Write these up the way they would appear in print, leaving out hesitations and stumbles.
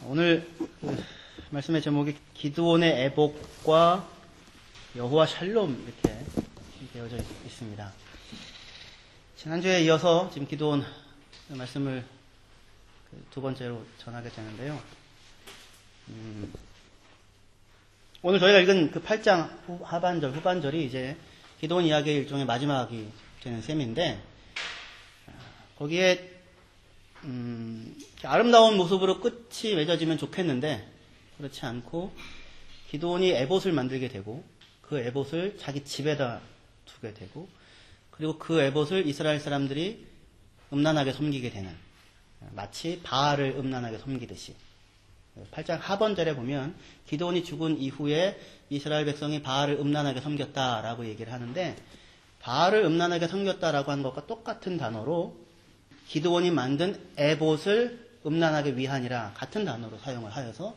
오늘 말씀의 제목이 기드온의 애복과 여호와 샬롬 이렇게 되어져 있습니다. 지난주에 이어서 지금 기드온 말씀을 두 번째로 전하게 되는데요. 오늘 저희가 읽은 그 8장 후반절이 이제 기드온 이야기의 일종의 마지막이 되는 셈인데, 거기에 아름다운 모습으로 끝이 맺어지면 좋겠는데 그렇지 않고 기드온이 에봇을 만들게 되고 그 에봇을 자기 집에다 두게 되고, 그리고 그 에봇을 이스라엘 사람들이 음란하게 섬기게 되는, 마치 바알을 음란하게 섬기듯이 8장 하번절에 보면 기드온이 죽은 이후에 이스라엘 백성이 바알을 음란하게 섬겼다라고 얘기를 하는데, 바알을 음란하게 섬겼다라고 한 것과 똑같은 단어로 기드온이 만든 에봇을 음란하게 위하니라 같은 단어로 사용을 하여서,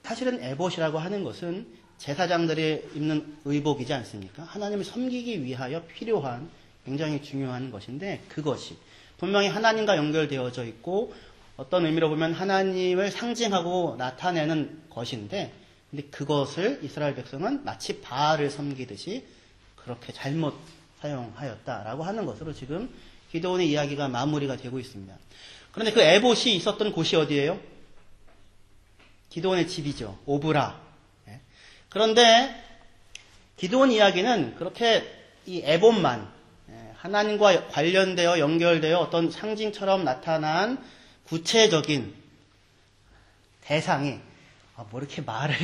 사실은 에봇이라고 하는 것은 제사장들이 입는 의복이지 않습니까? 하나님을 섬기기 위하여 필요한 굉장히 중요한 것인데, 그것이 분명히 하나님과 연결되어져 있고 어떤 의미로 보면 하나님을 상징하고 나타내는 것인데, 근데 그것을 이스라엘 백성은 마치 바알을 섬기듯이 그렇게 잘못 사용하였다라고 하는 것으로 지금 기드온의 이야기가 마무리가 되고 있습니다. 그런데 그 에봇이 있었던 곳이 어디예요? 기드온의 집이죠. 오브라. 그런데 기드온 이야기는 그렇게 이 에봇만 하나님과 관련되어 연결되어 어떤 상징처럼 나타난 구체적인 대상이 뭐 이렇게 말을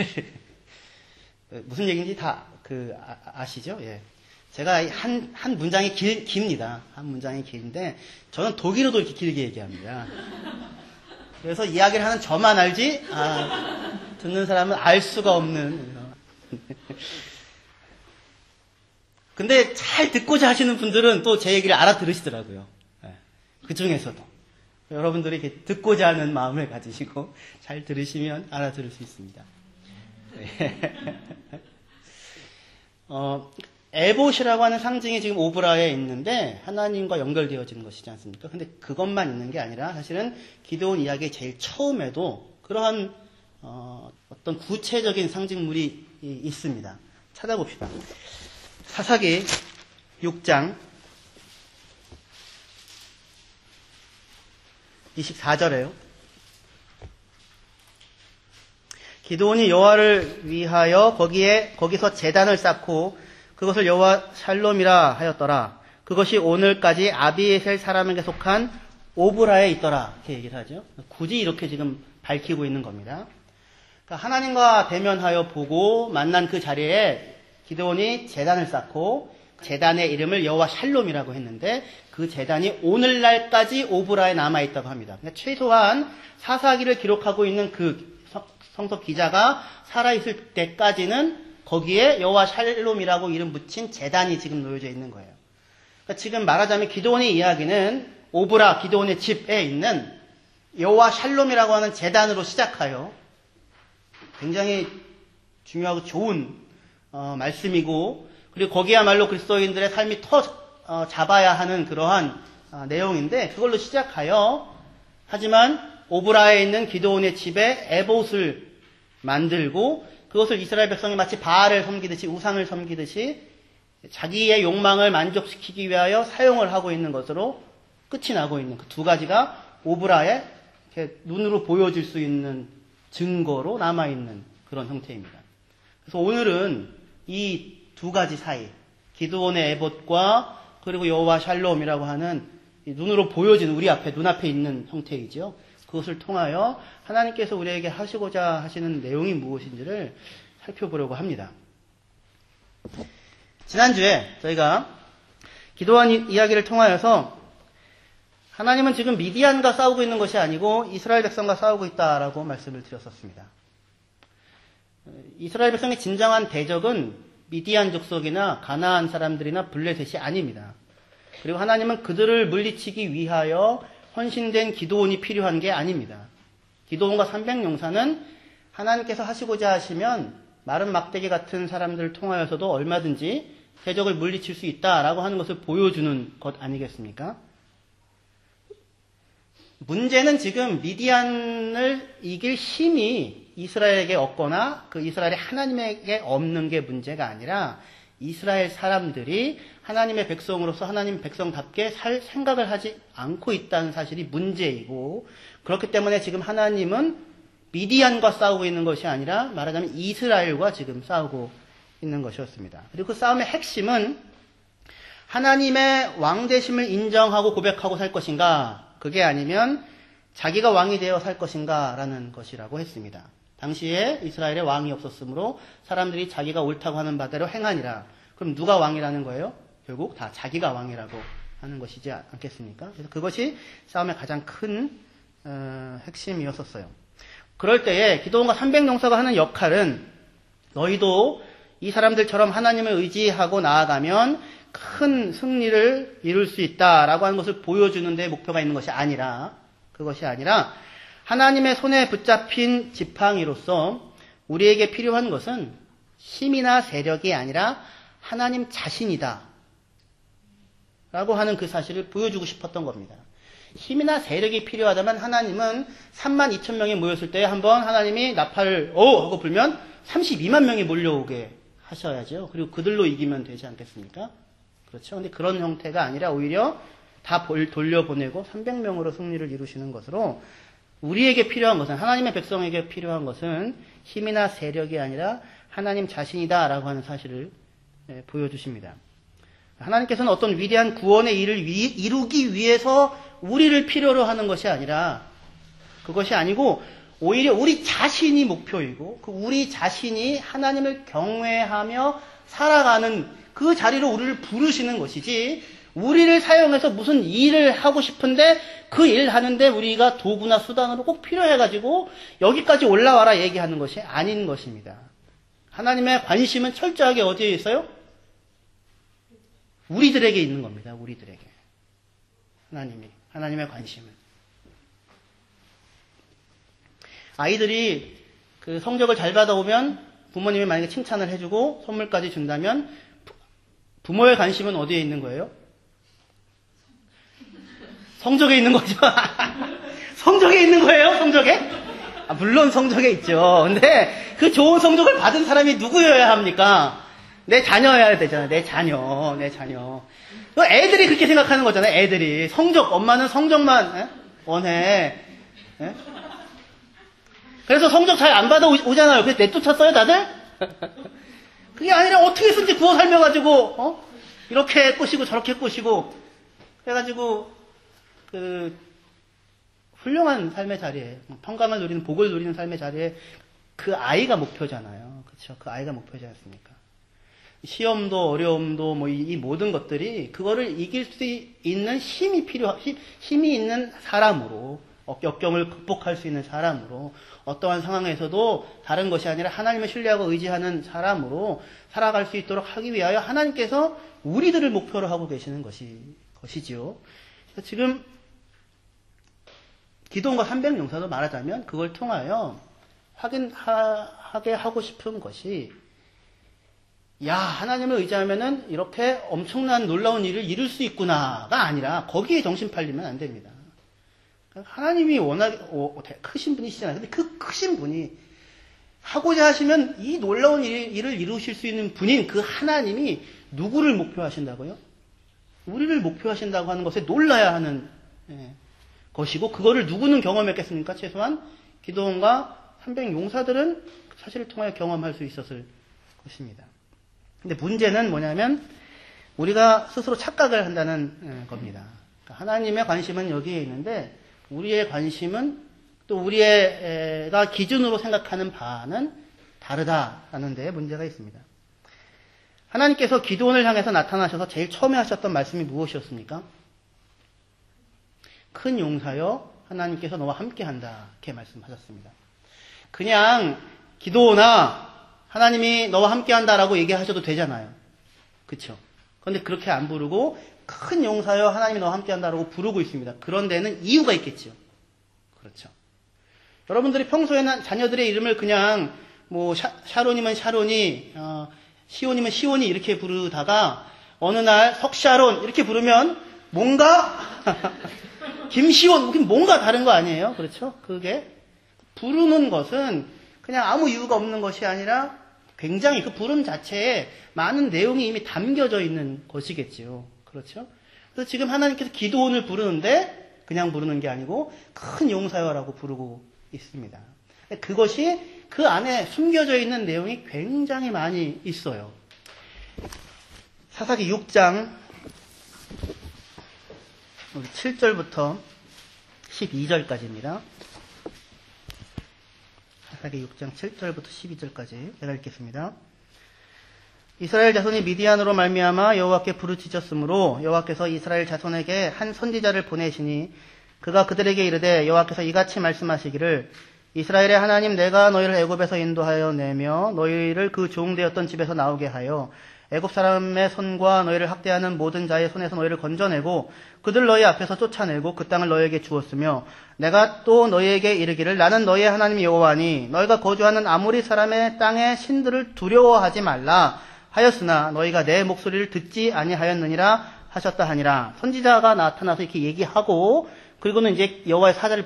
무슨 얘기인지 다 아시죠? 예. 제가 한 문장이 깁니다. 한 문장이 긴데 저는 독일어도 이렇게 길게 얘기합니다. 그래서 이야기를 하는 저만 알지 듣는 사람은 알 수가 없는. 근데 잘 듣고자 하시는 분들은 또 제 얘기를 알아들으시더라고요. 그 중에서도 여러분들이 이렇게 듣고자 하는 마음을 가지시고 잘 들으시면 알아들을 수 있습니다. 에봇이라고 하는 상징이 지금 오브라에 있는데 하나님과 연결되어지는 것이지 않습니까? 근데 그것만 있는 게 아니라 사실은 기드온 이야기의 제일 처음에도 그러한 어떤 구체적인 상징물이 있습니다. 찾아봅시다. 사사기 6장 24절에요. 기드온이 여호와를 위하여 거기서 제단을 쌓고 그것을 여호와 샬롬이라 하였더라. 그것이 오늘까지 아비에셀 사람에게 속한 오브라에 있더라. 이렇게 얘기를 하죠. 굳이 이렇게 지금 밝히고 있는 겁니다. 그러니까 하나님과 대면하여 보고 만난 그 자리에 기드온이 제단을 쌓고 제단의 이름을 여호와 샬롬이라고 했는데, 그 제단이 오늘날까지 오브라에 남아있다고 합니다. 그러니까 최소한 사사기를 기록하고 있는 그 성서 기자가 살아있을 때까지는 거기에 여호와 샬롬이라고 이름 붙인 제단이 지금 놓여져 있는 거예요. 그러니까 지금 말하자면 기드온의 이야기는 오브라, 기드온의 집에 있는 여호와 샬롬이라고 하는 제단으로 시작하여 굉장히 중요하고 좋은 말씀이고, 그리고 거기야말로 그리스도인들의 삶이 잡아야 하는 그러한 내용인데, 그걸로 시작하여 하지만 오브라에 있는 기드온의 집에 에봇을 만들고 그것을 이스라엘 백성이 마치 바알을 섬기듯이, 우상을 섬기듯이 자기의 욕망을 만족시키기 위하여 사용을 하고 있는 것으로 끝이 나고 있는 그 두 가지가 오브라에 이렇게 눈으로 보여질 수 있는 증거로 남아있는 그런 형태입니다. 그래서 오늘은 이 두 가지 사이, 기드온의 에봇과 그리고 여호와 샬롬이라고 하는 눈으로 보여지는 우리 앞에, 눈앞에 있는 형태이죠. 그것을 통하여 하나님께서 우리에게 하시고자 하시는 내용이 무엇인지를 살펴보려고 합니다. 지난주에 저희가 기드온 이야기를 통하여서 하나님은 지금 미디안과 싸우고 있는 것이 아니고 이스라엘 백성과 싸우고 있다라고 말씀을 드렸었습니다. 이스라엘 백성의 진정한 대적은 미디안 족속이나 가나안 사람들이나 블레셋이 아닙니다. 그리고 하나님은 그들을 물리치기 위하여 헌신된 기드온이 필요한 게 아닙니다. 기드온과 300용사는 하나님께서 하시고자 하시면 마른 막대기 같은 사람들을 통하여서도 얼마든지 대적을 물리칠 수 있다라고 하는 것을 보여주는 것 아니겠습니까? 문제는 지금 미디안을 이길 힘이 이스라엘에게 없거나 그 이스라엘이 하나님에게 없는 게 문제가 아니라 이스라엘 사람들이 하나님의 백성으로서 하나님 백성답게 살 생각을 하지 않고 있다는 사실이 문제이고, 그렇기 때문에 지금 하나님은 미디안과 싸우고 있는 것이 아니라 말하자면 이스라엘과 지금 싸우고 있는 것이었습니다. 그리고 그 싸움의 핵심은 하나님의 왕되심을 인정하고 고백하고 살 것인가, 그게 아니면 자기가 왕이 되어 살 것인가 라는 것이라고 했습니다. 당시에 이스라엘에 왕이 없었으므로 사람들이 자기가 옳다고 하는 바대로 행하니라. 그럼 누가 왕이라는 거예요? 결국 다 자기가 왕이라고 하는 것이지 않겠습니까? 그래서 그것이 싸움의 가장 큰 핵심이었었어요. 그럴 때에 기드온과 300용사가 하는 역할은 너희도 이 사람들처럼 하나님을 의지하고 나아가면 큰 승리를 이룰 수 있다라고 하는 것을 보여주는 데 목표가 있는 것이 아니라, 그것이 아니라 하나님의 손에 붙잡힌 지팡이로서 우리에게 필요한 것은 힘이나 세력이 아니라 하나님 자신이다 라고 하는 그 사실을 보여주고 싶었던 겁니다. 힘이나 세력이 필요하다면 하나님은 32,000명이 모였을 때 한번 하나님이 나팔을 하고 불면 32만 명이 몰려오게 하셔야죠. 그리고 그들로 이기면 되지 않겠습니까? 그렇죠. 근데 그런 형태가 아니라 오히려 다 돌려보내고 300명으로 승리를 이루시는 것으로 우리에게 필요한 것은, 하나님의 백성에게 필요한 것은 힘이나 세력이 아니라 하나님 자신이다라고 하는 사실을 보여주십니다. 하나님께서는 어떤 위대한 구원의 일을 이루기 위해서 우리를 필요로 하는 것이 아니라, 그것이 아니고 오히려 우리 자신이 목표이고 그 우리 자신이 하나님을 경외하며 살아가는 그 자리로 우리를 부르시는 것이지, 우리를 사용해서 무슨 일을 하고 싶은데 그 일 하는데 우리가 도구나 수단으로 꼭 필요해가지고 여기까지 올라와라 얘기하는 것이 아닌 것입니다. 하나님의 관심은 철저하게 어디에 있어요? 우리들에게 있는 겁니다. 우리들에게. 하나님의 관심은. 아이들이 그 성적을 잘 받아오면 부모님이 만약에 칭찬을 해주고 선물까지 준다면 부모의 관심은 어디에 있는 거예요? 성적에 있는 거죠. 성적에 있는 거예요? 성적에? 물론 성적에 있죠. 근데 그 좋은 성적을 받은 사람이 누구여야 합니까? 내 자녀여야 되잖아요. 내 자녀. 애들이 그렇게 생각하는 거잖아요. 애들이. 엄마는 성적만 원해. 에? 그래서 성적 잘 안 받아 오잖아요. 그래서 내쫓았어요, 다들? 그게 아니라 어떻게 해서인지 구워 삶아가지고, 이렇게 꼬시고 저렇게 꼬시고, 그래가지고, 훌륭한 삶의 자리에, 평강을 누리는, 복을 누리는 삶의 자리에 그 아이가 목표잖아요. 그렇죠? 그 아이가 목표지 않습니까? 시험도 어려움도 이 모든 것들이 그거를 이길 수 있는 힘이 있는 사람으로, 역경을 극복할 수 있는 사람으로, 어떠한 상황에서도 다른 것이 아니라 하나님을 신뢰하고 의지하는 사람으로 살아갈 수 있도록 하기 위하여 하나님께서 우리들을 목표로 하고 계시는 것이지요. 그래서 지금 기드온과 300용사도 말하자면 그걸 통하여 확인하게 하고 싶은 것이, 하나님을 의지하면은 이렇게 엄청난 놀라운 일을 이룰 수 있구나가 아니라 거기에 정신 팔리면 안 됩니다. 하나님이 워낙 크신 분이시잖아요. 근데 그 크신 분이 하고자 하시면 이 놀라운 일을 이루실 수 있는 분인 그 하나님이 누구를 목표하신다고요? 우리를 목표하신다고 하는 것에 놀라야 하는 것이고, 그거를 누구는 경험했겠습니까? 최소한 기드온과 300용사들은 그 사실을 통하여 경험할 수 있었을 것입니다. 근데 문제는 뭐냐면 우리가 스스로 착각을 한다는 겁니다. 그러니까 하나님의 관심은 여기에 있는데 우리의 관심은 또 우리가 기준으로 생각하는 바는 다르다라는 데에 문제가 있습니다. 하나님께서 기드온을 향해서 나타나셔서 제일 처음에 하셨던 말씀이 무엇이었습니까? 큰 용사여, 하나님께서 너와 함께한다, 이렇게 말씀하셨습니다. 그냥 기드온아, 하나님이 너와 함께한다라고 얘기하셔도 되잖아요. 그렇죠? 그런데 그렇게 안 부르고 큰 용사여, 하나님이 너와 함께한다라고 부르고 있습니다. 그런 데는 이유가 있겠죠. 그렇죠? 여러분들이 평소에는 자녀들의 이름을 그냥 샤론이면 샤론이, 시온이면 시온이 이렇게 부르다가 어느 날 석샤론 이렇게 부르면 뭔가 김시원, 뭔가 다른 거 아니에요? 그렇죠? 그게 부르는 것은 그냥 아무 이유가 없는 것이 아니라 굉장히 그 부름 자체에 많은 내용이 이미 담겨져 있는 것이겠지요. 그렇죠? 그래서 지금 하나님께서 기도원을 부르는데 그냥 부르는 게 아니고 큰 용사여라고 부르고 있습니다. 그것이 그 안에 숨겨져 있는 내용이 굉장히 많이 있어요. 사사기 6장 7절부터 12절까지입니다. 사사기 6장 7절부터 12절까지 제가 읽겠습니다. 이스라엘 자손이 미디안으로 말미암아 여호와께 부르짖었으므로 여호와께서 이스라엘 자손에게 한 선지자를 보내시니 그가 그들에게 이르되 여호와께서 이같이 말씀하시기를 이스라엘의 하나님 내가 너희를 애굽에서 인도하여 내며 너희를 그 종되었던 집에서 나오게 하여 애굽 사람의 손과 너희를 학대하는 모든 자의 손에서 너희를 건져내고 그들 너희 앞에서 쫓아내고 그 땅을 너희에게 주었으며 내가 또 너희에게 이르기를 나는 너희의 하나님 여호와니 너희가 거주하는 아모리 사람의 땅의 신들을 두려워하지 말라 하였으나 너희가 내 목소리를 듣지 아니하였느니라 하셨다 하니라. 선지자가 나타나서 이렇게 얘기하고 그리고는 이제 여호와의 사자를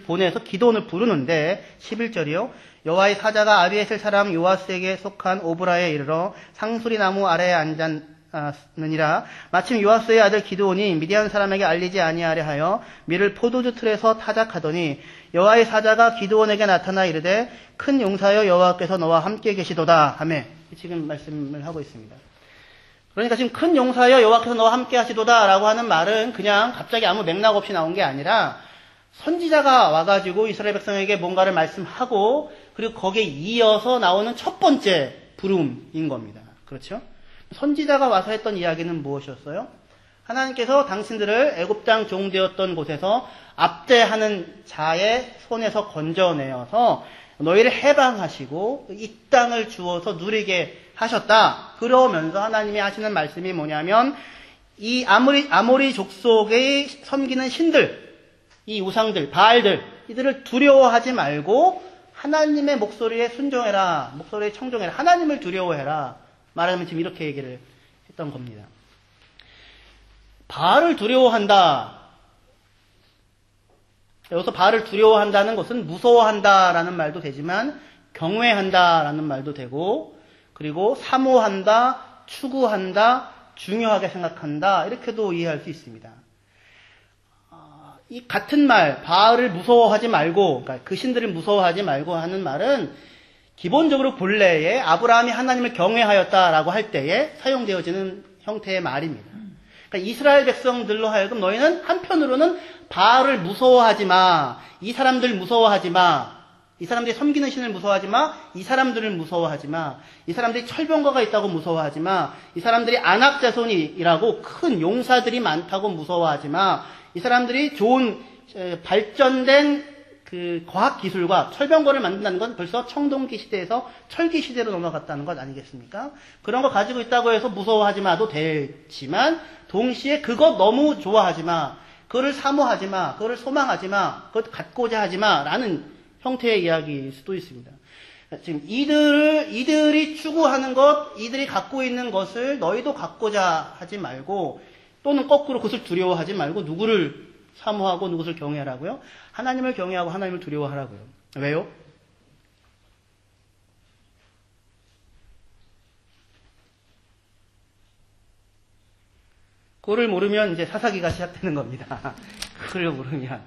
보내서 기도원을 부르는데 11절이요. 여호와의 사자가 아비에셀 사람 요아스에게 속한 오브라에 이르러 상수리 나무 아래에 앉았느니라. 마침 요아스의 아들 기드온이 미디안 사람에게 알리지 아니하려 하여 밀을 포도주 틀에서 타작하더니 여호와의 사자가 기드온에게 나타나 이르되 큰 용사여 여호와께서 너와 함께 계시도다 하며 지금 말씀을 하고 있습니다. 그러니까 지금 큰 용사여 여호와께서 너와 함께 하시도다 라고 하는 말은 그냥 갑자기 아무 맥락 없이 나온 게 아니라 선지자가 와가지고 이스라엘 백성에게 뭔가를 말씀하고 그리고 거기에 이어서 나오는 첫 번째 부름인 겁니다. 그렇죠? 선지자가 와서 했던 이야기는 무엇이었어요? 하나님께서 당신들을 애굽 땅 종되었던 곳에서 압제하는 자의 손에서 건져내어서 너희를 해방하시고 이 땅을 주어서 누리게 하셨다. 그러면서 하나님이 하시는 말씀이 뭐냐면 이 아모리 족속의 섬기는 신들, 이 우상들, 바알들, 이들을 두려워하지 말고 하나님의 목소리에 순종해라. 목소리에 청종해라. 하나님을 두려워해라. 말하자면 지금 이렇게 얘기를 했던 겁니다. 바알을 두려워한다. 여기서 바알을 두려워한다는 것은 무서워한다라는 말도 되지만 경외한다라는 말도 되고 그리고 사모한다, 추구한다, 중요하게 생각한다 이렇게도 이해할 수 있습니다. 이 같은 말, 바알을 무서워하지 말고, 그러니까 그 신들을 무서워하지 말고 하는 말은 기본적으로 본래에 아브라함이 하나님을 경외하였다라고 할 때에 사용되어지는 형태의 말입니다. 그러니까 이스라엘 백성들로 하여금 너희는 한편으로는 바알을 무서워하지 마, 이 사람들 무서워하지 마, 이 사람들이 섬기는 신을 무서워하지 마, 이 사람들을 무서워하지 마, 이 사람들이 철병거가 있다고 무서워하지 마, 이 사람들이 안악 자손이라고 큰 용사들이 많다고 무서워하지 마, 이 사람들이 좋은 발전된 그 과학 기술과 철병거를 만든다는 건 벌써 청동기 시대에서 철기 시대로 넘어갔다는 것 아니겠습니까? 그런 거 가지고 있다고 해서 무서워하지 마도 되지만 동시에 그거 너무 좋아하지 마, 그거를 사모하지 마, 그거를 소망하지 마, 그것 갖고자 하지 마라는 형태의 이야기일 수도 있습니다. 지금 이들이 추구하는 것, 이들이 갖고 있는 것을 너희도 갖고자 하지 말고 또는 거꾸로 그것을 두려워하지 말고 누구를 사모하고 누구를 경외하라고요? 하나님을 경외하고 하나님을 두려워하라고요. 왜요? 그거를 모르면 이제 사사기가 시작되는 겁니다. 그걸 모르면.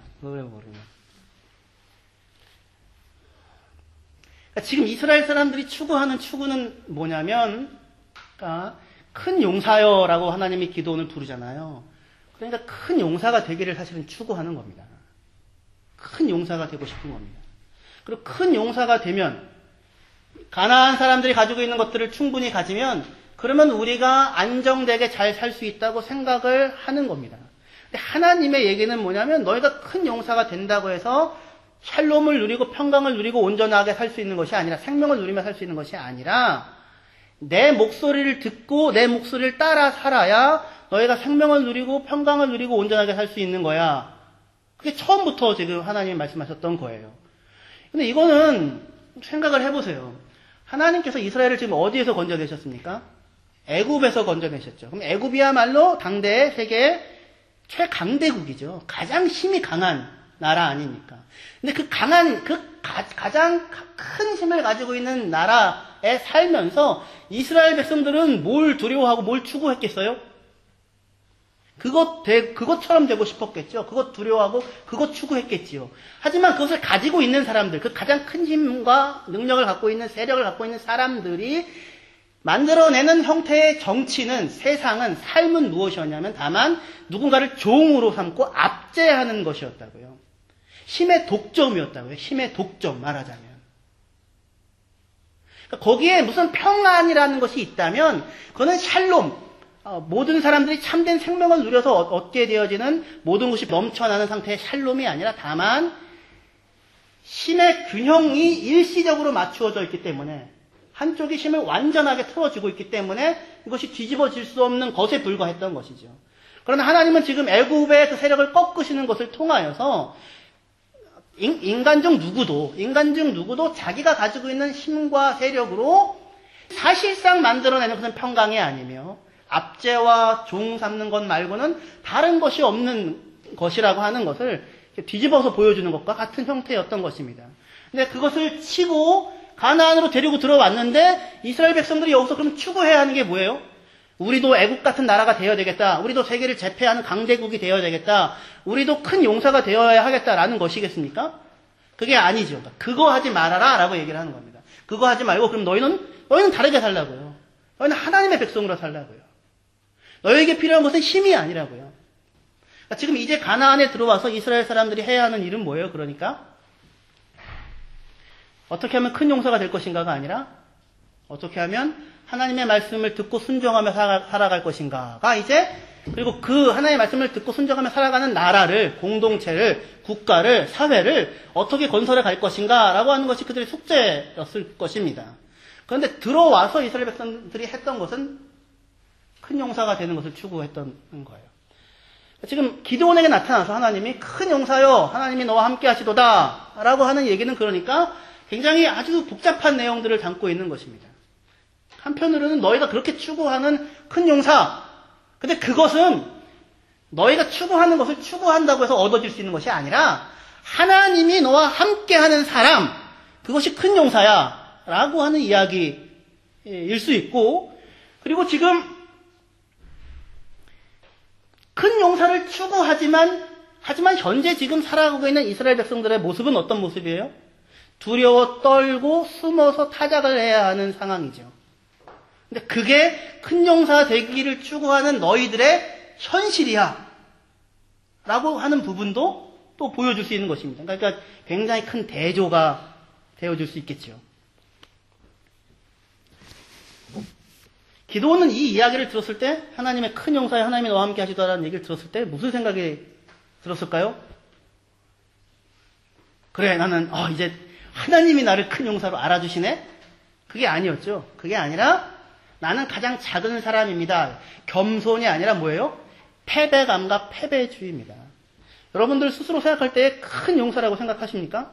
그러니까 지금 이스라엘 사람들이 추구하는 추구는 뭐냐면, 그러니까 큰 용사여라고 하나님이 기도원을 부르잖아요. 그러니까 큰 용사가 되기를 사실은 추구하는 겁니다. 큰 용사가 되고 싶은 겁니다. 그리고 큰 용사가 되면 가나안 사람들이 가지고 있는 것들을 충분히 가지면 그러면 우리가 안정되게 잘 살 수 있다고 생각을 하는 겁니다. 근데 하나님의 얘기는 뭐냐면 너희가 큰 용사가 된다고 해서 샬롬을 누리고 평강을 누리고 온전하게 살 수 있는 것이 아니라 생명을 누리며 살 수 있는 것이 아니라 내 목소리를 듣고 내 목소리를 따라 살아야 너희가 생명을 누리고 평강을 누리고 온전하게 살 수 있는 거야. 그게 처음부터 지금 하나님이 말씀하셨던 거예요. 근데 이거는 생각을 해보세요. 하나님께서 이스라엘을 지금 어디에서 건져내셨습니까? 애굽에서 건져내셨죠. 그럼 애굽이야말로 당대의 세계의 최강대국이죠. 가장 힘이 강한 나라 아닙니까? 근데 가장 큰 힘을 가지고 있는 나라에 살면서 이스라엘 백성들은 뭘 두려워하고 뭘 추구했겠어요? 그것처럼 되고 싶었겠죠. 그것 두려워하고 그것 추구했겠지요. 하지만 그것을 가지고 있는 사람들, 그 가장 큰 힘과 능력을 갖고 있는 세력을 갖고 있는 사람들이 만들어내는 형태의 정치는, 세상은, 삶은 무엇이었냐면 다만 누군가를 종으로 삼고 압제하는 것이었다고요. 힘의 독점이었다고요. 힘의 독점, 말하자면. 그러니까 거기에 무슨 평안이라는 것이 있다면 그거는 샬롬, 모든 사람들이 참된 생명을 누려서 얻게 되어지는 모든 것이 넘쳐나는 상태의 샬롬이 아니라 다만 힘의 균형이 일시적으로 맞추어져 있기 때문에, 한쪽이 힘을 완전하게 틀어주고 있기 때문에 이것이 뒤집어질 수 없는 것에 불과했던 것이죠. 그러나 하나님은 지금 애굽의 그 세력을 꺾으시는 것을 통하여서 인간 중 누구도 자기가 가지고 있는 힘과 세력으로 사실상 만들어내는 것은 평강이 아니며 압제와 종 삼는 것 말고는 다른 것이 없는 것이라고 하는 것을 뒤집어서 보여주는 것과 같은 형태였던 것입니다. 근데 그것을 치고 가나안으로 데리고 들어왔는데 이스라엘 백성들이 여기서 그럼 추구해야 하는 게 뭐예요? 우리도 애국 같은 나라가 되어야 되겠다. 우리도 세계를 제패하는 강대국이 되어야 되겠다. 우리도 큰 용사가 되어야 하겠다라는 것이겠습니까? 그게 아니죠. 그거 하지 말아라 라고 얘기를 하는 겁니다. 그거 하지 말고 그럼 너희는 다르게 살라고요. 너희는 하나님의 백성으로 살라고요. 너희에게 필요한 것은 힘이 아니라고요. 그러니까 지금 이제 가나안에 들어와서 이스라엘 사람들이 해야 하는 일은 뭐예요? 그러니까 어떻게 하면 큰 용사가 될 것인가가 아니라 어떻게 하면 하나님의 말씀을 듣고 순종하며 살아갈 것인가가 이제, 그리고 그 하나님의 말씀을 듣고 순종하며 살아가는 나라를, 공동체를, 국가를, 사회를 어떻게 건설해 갈 것인가라고 하는 것이 그들의 숙제였을 것입니다. 그런데 들어와서 이스라엘 백성들이 했던 것은 큰 용사가 되는 것을 추구했던 거예요. 지금 기드온에게 나타나서 하나님이 큰 용사여 하나님이 너와 함께 하시도다 라고 하는 얘기는 그러니까 굉장히 아주 복잡한 내용들을 담고 있는 것입니다. 한편으로는 너희가 그렇게 추구하는 큰 용사, 근데 그것은 너희가 추구하는 것을 추구한다고 해서 얻어질 수 있는 것이 아니라 하나님이 너와 함께하는 사람, 그것이 큰 용사야 라고 하는 이야기일 수 있고, 그리고 지금 큰 용사를 추구하지만 현재 지금 살아가고 있는 이스라엘 백성들의 모습은 어떤 모습이에요? 두려워 떨고 숨어서 타작을 해야 하는 상황이죠. 근데 그게 큰 용사 되기를 추구하는 너희들의 현실이야 라고 하는 부분도 또 보여줄 수 있는 것입니다. 그러니까 굉장히 큰 대조가 되어줄 수 있겠죠. 기드온은 이 이야기를 들었을 때, 하나님의 큰 용사에 하나님이 너와 함께 하시더라는 얘기를 들었을 때 무슨 생각이 들었을까요? 그래, 나는 이제 하나님이 나를 큰 용사로 알아주시네? 그게 아니었죠. 그게 아니라 나는 가장 작은 사람입니다. 겸손이 아니라 뭐예요? 패배감과 패배주의입니다. 여러분들 스스로 생각할 때 큰 용사라고 생각하십니까?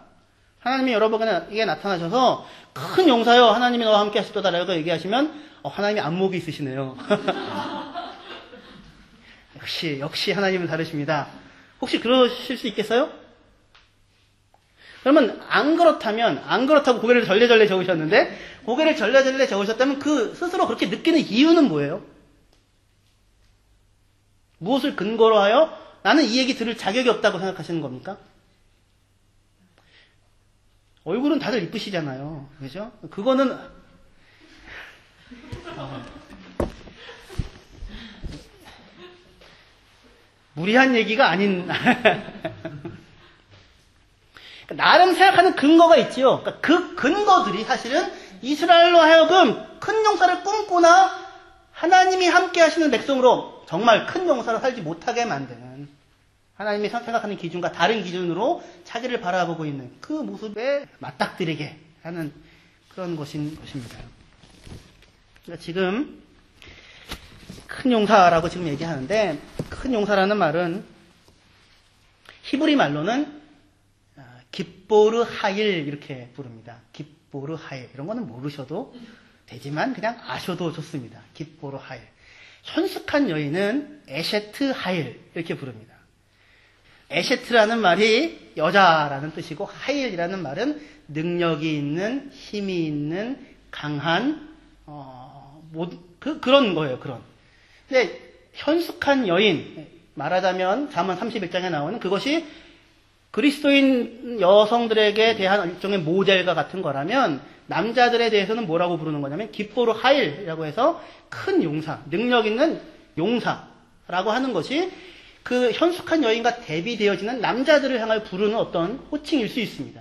하나님이 여러분에게 나타나셔서 큰 용사요 하나님이 너와 함께 하시도다라고 얘기하시면 하나님이 안목이 있으시네요. 역시 하나님은 다르십니다. 혹시 그러실 수 있겠어요? 그러면 안 그렇다고 고개를 절레절레 저으셨는데, 고개를 절레절레 저으셨다면 그 스스로 그렇게 느끼는 이유는 뭐예요? 무엇을 근거로 하여 나는 이 얘기 들을 자격이 없다고 생각하시는 겁니까? 얼굴은 다들 이쁘시잖아요. 그죠? 그거는 무리한 얘기가 아닌 나름 생각하는 근거가 있지요. 그러니까 그 근거들이 사실은 이스라엘로 하여금 큰 용사를 꿈꾸나 하나님이 함께 하시는 백성으로 정말 큰 용사로 살지 못하게 만드는, 하나님이 생각하는 기준과 다른 기준으로 자기를 바라보고 있는 그 모습에 맞닥뜨리게 하는 그런 것입니다. 그러니까 지금 큰 용사라고 지금 얘기하는데, 큰 용사라는 말은 히브리 말로는 깁보르 하일 이렇게 부릅니다. 깁보르 하일. 이런 거는 모르셔도 되지만 그냥 아셔도 좋습니다. 깁보르 하일. 현숙한 여인은 에셰트 하일 이렇게 부릅니다. 에셰트라는 말이 여자라는 뜻이고 하일이라는 말은 능력이 있는, 힘이 있는, 강한 그런 거예요. 그런. 근데 현숙한 여인, 말하자면 잠언 31장에 나오는 그것이 그리스도인 여성들에게 대한 일종의 모델과 같은 거라면 남자들에 대해서는 뭐라고 부르는 거냐면 기뽀르 하일이라고 해서 큰 용사, 능력 있는 용사라고 하는 것이 그 현숙한 여인과 대비되어지는 남자들을 향하여 부르는 어떤 호칭일 수 있습니다.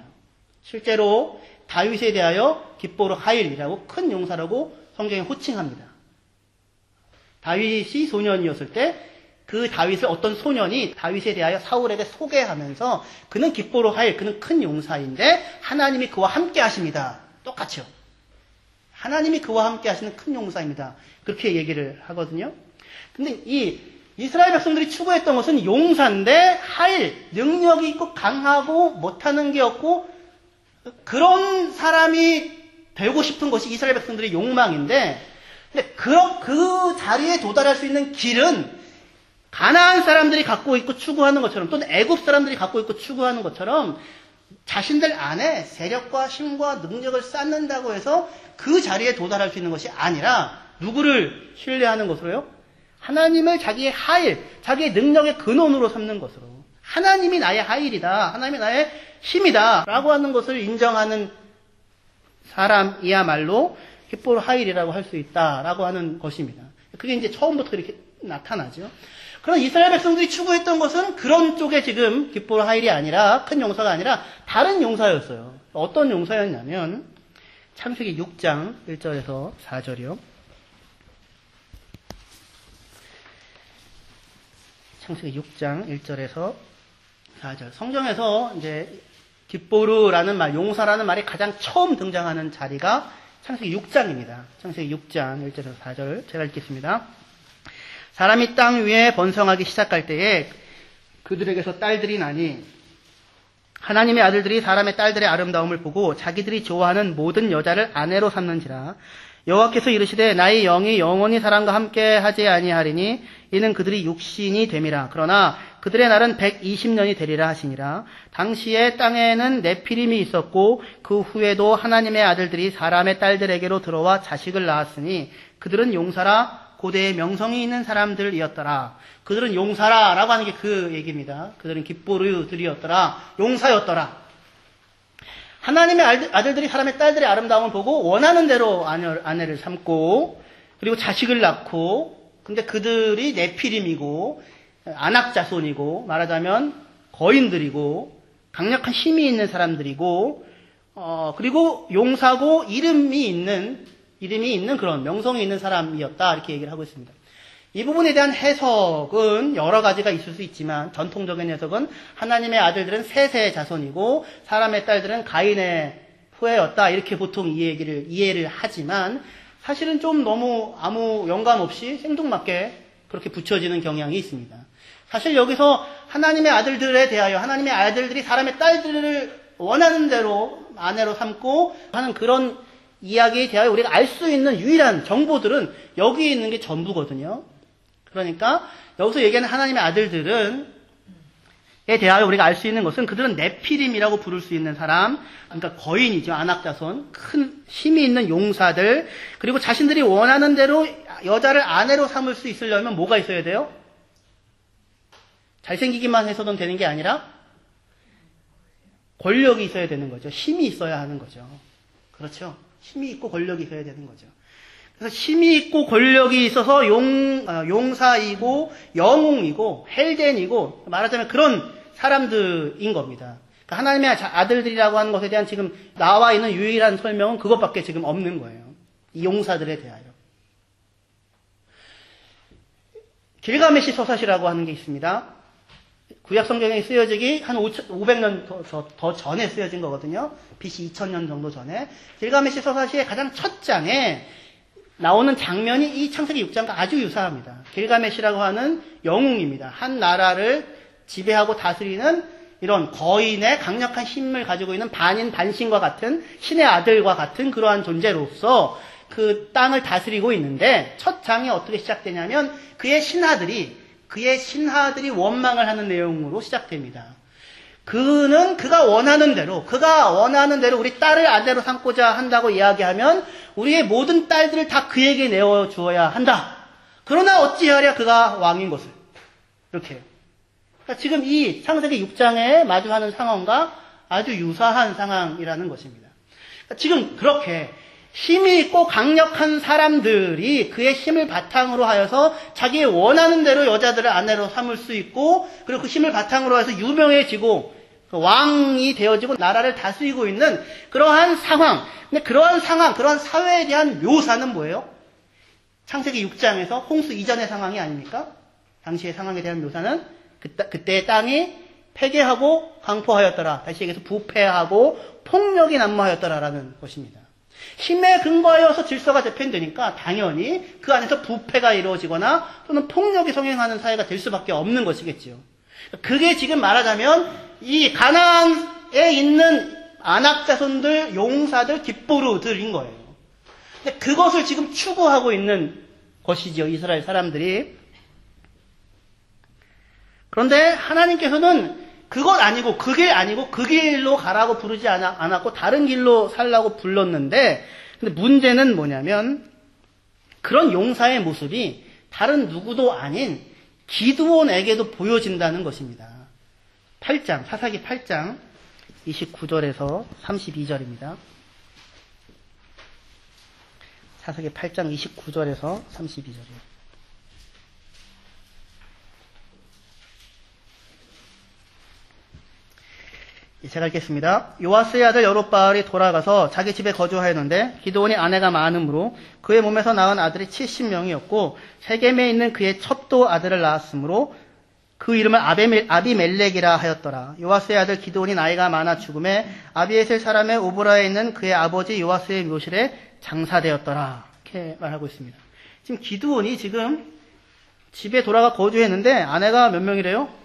실제로 다윗에 대하여 기뽀르 하일이라고 큰 용사라고 성경에 호칭합니다. 다윗이 소년이었을 때 그 다윗을 어떤 소년이 다윗에 대하여 사울에게 소개하면서 그는 기뽀르 하일, 그는 큰 용사인데 하나님이 그와 함께 하십니다. 똑같죠. 하나님이 그와 함께 하시는 큰 용사입니다. 그렇게 얘기를 하거든요. 근데 이 이스라엘 백성들이 추구했던 것은 용사인데 하일, 능력이 있고 강하고 못하는 게 없고 그런 사람이 되고 싶은 것이 이스라엘 백성들의 욕망인데 근데 그 자리에 도달할 수 있는 길은 가나안 사람들이 갖고 있고 추구하는 것처럼 또는 애굽 사람들이 갖고 있고 추구하는 것처럼 자신들 안에 세력과 힘과 능력을 쌓는다고 해서 그 자리에 도달할 수 있는 것이 아니라 누구를 신뢰하는 것으로요? 하나님을 자기의 하일, 자기의 능력의 근원으로 삼는 것으로 하나님이 나의 하일이다. 하나님이 나의 힘이다. 라고 하는 것을 인정하는 사람이야말로 기뽀르 하일이라고 할 수 있다라고 하는 것입니다. 그게 이제 처음부터 이렇게 나타나죠. 그러나 이스라엘 백성들이 추구했던 것은 그런 쪽에 지금 기뽀르 하일이 아니라 큰 용사가 아니라 다른 용사였어요. 어떤 용사였냐면 창세기 6장 1절에서 4절이요. 창세기 6장 1절에서 4절. 성경에서 이제 기뽀르라는 말, 용사라는 말이 가장 처음 등장하는 자리가 창세기 6장입니다. 창세기 6장 1절에서 4절 제가 읽겠습니다. 사람이 땅 위에 번성하기 시작할 때에 그들에게서 딸들이 나니 하나님의 아들들이 사람의 딸들의 아름다움을 보고 자기들이 좋아하는 모든 여자를 아내로 삼는지라. 여호와께서 이르시되 나의 영이 영원히 사람과 함께 하지 아니하리니 이는 그들이 육신이 됨이라. 그러나 그들의 날은 120년이 되리라 하시니라. 당시에 땅에는 네피림이 있었고 그 후에도 하나님의 아들들이 사람의 딸들에게로 들어와 자식을 낳았으니 그들은 용사라 고대의 명성이 있는 사람들이었더라. 그들은 용사라라고 하는 게 그 얘기입니다. 그들은 기뽀르들이었더라. 용사였더라. 하나님의 아들들이 사람의 딸들의 아름다움을 보고 원하는 대로 아내를 삼고 그리고 자식을 낳고 근데 그들이 네피림이고 안악자손이고 말하자면 거인들이고 강력한 힘이 있는 사람들이고 그리고 용사고 이름이 있는 그런 명성이 있는 사람이었다 이렇게 얘기를 하고 있습니다. 이 부분에 대한 해석은 여러 가지가 있을 수 있지만 전통적인 해석은 하나님의 아들들은 셋의 자손이고 사람의 딸들은 가인의 후예였다 이렇게 보통 이해를 하지만 사실은 좀 너무 아무 연관 없이 생뚱맞게 그렇게 붙여지는 경향이 있습니다. 사실 여기서 하나님의 아들들에 대하여 하나님의 아들들이 사람의 딸들을 원하는 대로 아내로 삼고 하는 그런 이야기에 대하여 우리가 알 수 있는 유일한 정보들은 여기 있는 게 전부거든요. 그러니까 여기서 얘기하는 하나님의 아들들에 대하여 우리가 알 수 있는 것은 그들은 네피림이라고 부를 수 있는 사람, 그러니까 거인이죠. 안악자손, 큰 힘이 있는 용사들, 그리고 자신들이 원하는 대로 여자를 아내로 삼을 수 있으려면 뭐가 있어야 돼요? 잘생기기만 해서는 되는 게 아니라 권력이 있어야 되는 거죠. 힘이 있어야 하는 거죠. 그렇죠? 힘이 있고 권력이 있어야 되는 거죠. 그래서 힘이 있고 권력이 있어서 용사이고 영웅이고 헬덴이고 말하자면 그런 사람들인 겁니다. 그러니까 하나님의 아들들이라고 하는 것에 대한 지금 나와 있는 유일한 설명은 그것밖에 지금 없는 거예요. 이 용사들에 대하여. 길가메시 서사시라고 하는 게 있습니다. 구약 성경에 쓰여지기 한 500년 더 전에 쓰여진 거거든요. BC 2000년 정도 전에. 길가메시 서사시의 가장 첫 장에 나오는 장면이 이 창세기 6장과 아주 유사합니다. 길가메시라고 하는 영웅입니다. 한 나라를 지배하고 다스리는 이런 거인의 강력한 힘을 가지고 있는 반인 반신과 같은 신의 아들과 같은 그러한 존재로서 그 땅을 다스리고 있는데 첫 장이 어떻게 시작되냐면 그의 신하들이 그의 신하들이 원망을 하는 내용으로 시작됩니다. 그가 원하는 대로 우리 딸을 아내로 삼고자 한다고 이야기하면 우리의 모든 딸들을 다 그에게 내어주어야 한다. 그러나 어찌하랴 그가 왕인 것을. 이렇게. 그러니까 지금 이 창세기 6장에 마주하는 상황과 아주 유사한 상황이라는 것입니다. 그러니까 지금 그렇게 힘이 있고 강력한 사람들이 그의 힘을 바탕으로 하여서 자기의 원하는 대로 여자들을 아내로 삼을 수 있고, 그리고 그 힘을 바탕으로 해서 유명해지고 왕이 되어지고 나라를 다스리고 있는 그러한 상황. 근데 그러한 상황, 그러한 사회에 대한 묘사는 뭐예요? 창세기 6장에서 홍수 이전의 상황이 아닙니까? 당시의 상황에 대한 묘사는 그때의 땅이 폐괴하고 강포하였더라. 다시 얘기해서 부패하고 폭력이 난무하였더라라는 것입니다. 힘에 근거하여서 질서가 재편되니까 당연히 그 안에서 부패가 이루어지거나 또는 폭력이 성행하는 사회가 될 수밖에 없는 것이겠지요. 그게 지금 말하자면 이 가나안에 있는 아낙 자손들, 용사들, 깃보르들인 거예요. 근데 그것을 지금 추구하고 있는 것이죠, 이스라엘 사람들이. 그런데 하나님께서는 그것 아니고 그 길로 가라고 부르지 않았고 다른 길로 살라고 불렀는데, 근데 문제는 뭐냐면 그런 용사의 모습이 다른 누구도 아닌 기드온에게도 보여진다는 것입니다. 8장, 사사기 8장 29절에서 32절입니다. 사사기 8장 29절에서 32절이에요. 제가 읽겠습니다. 요아스의 아들 여롯바알이 돌아가서 자기 집에 거주하였는데 기드온이 아내가 많으므로 그의 몸에서 낳은 아들이 70명이었고 세겜에 있는 그의 첩도 아들을 낳았으므로 그 이름을 아비멜렉이라 하였더라. 요아스의 아들 기드온이 나이가 많아 죽음에 아비에셀 사람의 오브라에 있는 그의 아버지 요아스의 묘실에 장사되었더라. 이렇게 말하고 있습니다. 지금 기드온이 지금 집에 돌아가 거주했는데 아내가 몇 명이래요?